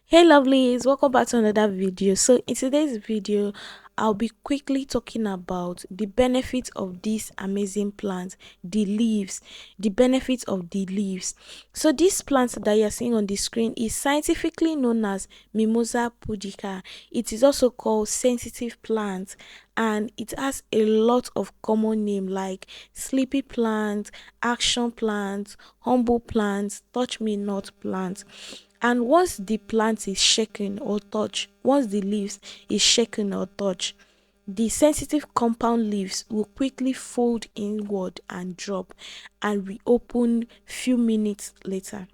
Hey lovelies, welcome back to another video. So in today's video, I'll be quickly talking about the benefits of this amazing plant, the leaves, the benefits of the leaves. So this plant that you're seeing on the screen is scientifically known as Mimosa pudica. It is also called sensitive plant, and it has a lot of common name like sleepy plant, action plant, humble plant, touch me not plant. And once the plant is shaken or touched, once the leaves is shaken or touched, the sensitive compound leaves will quickly fold inward and drop and reopen few minutes later.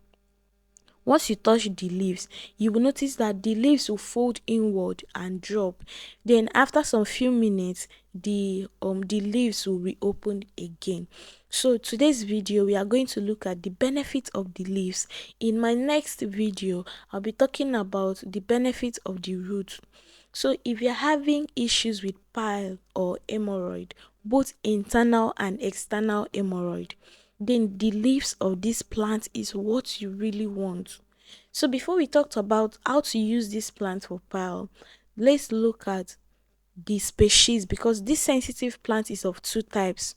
Once you touch the leaves, you will notice that the leaves will fold inward and drop. Then after some few minutes, the leaves will reopen again. So today's video, we are going to look at the benefits of the leaves. In my next video, I'll be talking about the benefits of the root. So if you're having issues with pile or hemorrhoid, both internal and external hemorrhoid, then the leaves of this plant is what you really want. So before we talked about how to use this plant for pile, let's look at the species, because this sensitive plant is of two types.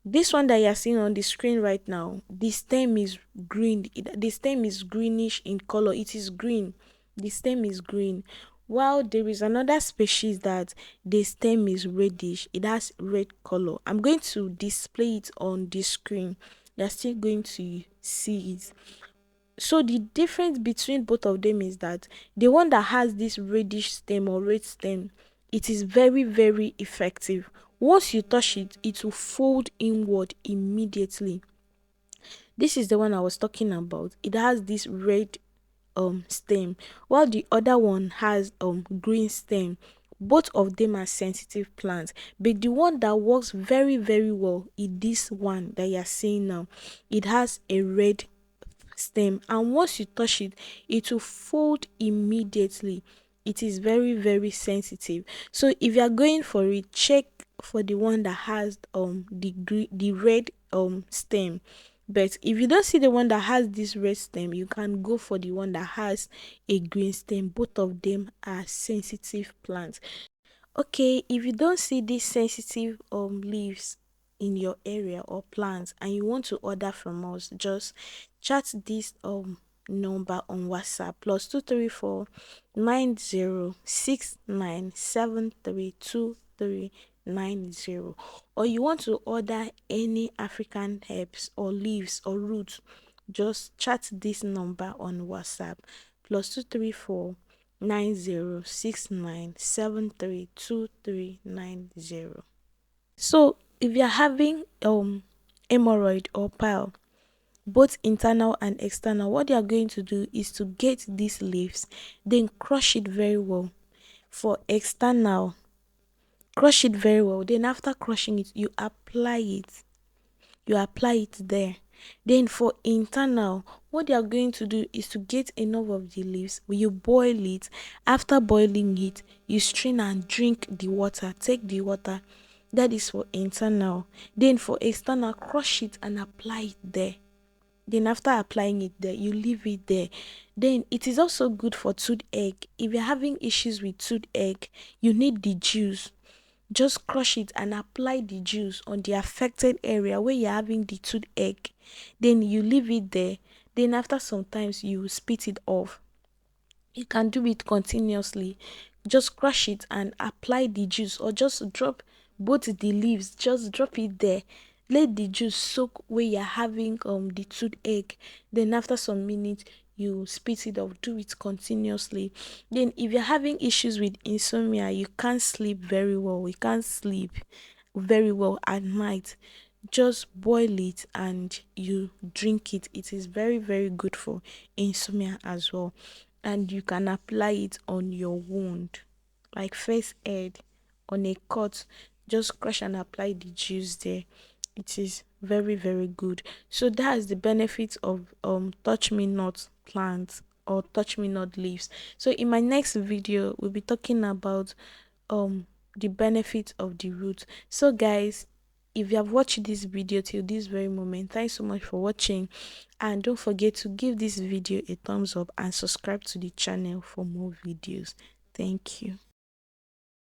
This one that you're seeing on the screen right now, the stem is green. The stem is greenish in color. It is green. The stem is green. While there is another species that the stem is reddish. It has red color. I'm going to display it on the screen. You're still going to see it. So the difference between both of them is that the one that has this reddish stem or red stem, it is very, very effective. Once you touch it, it will fold inward immediately. This is the one I was talking about. It has this red stem, while the other one has green stem. Both of them are sensitive plants, but the one that works very, very well is this one that you're seeing now. It has a red stem, and once you touch it, it will fold immediately. It is very, very sensitive. So if you are going for it, check for the one that has the red stem. But if you don't see the one that has this red stem, you can go for the one that has a green stem. Both of them are sensitive plants. Okay, if you don't see these sensitive leaves in your area or plants and you want to order from us, just chat this number on WhatsApp +234 9069732390, or you want to order any African herbs or leaves or roots, just chat this number on WhatsApp +234 9069732390. So if you're having hemorrhoid or pile, both internal and external, what you are going to do is to get these leaves, then crush it very well. For external, crush it very well. Then after crushing it, you apply it there. Then for internal, what you are going to do is to get enough of the leaves. You boil it. After boiling it, you strain and drink the water. Take the water. That is for internal. Then for external, crush it and apply it there. Then after applying it there, you leave it there. Then it is also good for toothache. If you're having issues with toothache, you need the juice. Just crush it and apply the juice on the affected area where you're having the toothache. Then you leave it there. Then after some times you spit it off. You can do it continuously. Just crush it and apply the juice, or just drop both the leaves, just drop it there. Let the juice soak where you're having the toothache. Then after some minutes you spit it off. Do it continuously. Then if you're having issues with insomnia, you can't sleep very well, you can't sleep very well at night, just boil it and you drink it. It is very, very good for insomnia as well. And you can apply it on your wound, like first aid on a cut. Just crush and apply the juice there. It is very, very good. So that's the benefits of touch me not plants or touch me not leaves. So in my next video we'll be talking about the benefits of the root. So guys, If you have watched this video till this very moment, thanks so much for watching, and don't forget to give this video a thumbs up and subscribe to the channel for more videos. Thank you.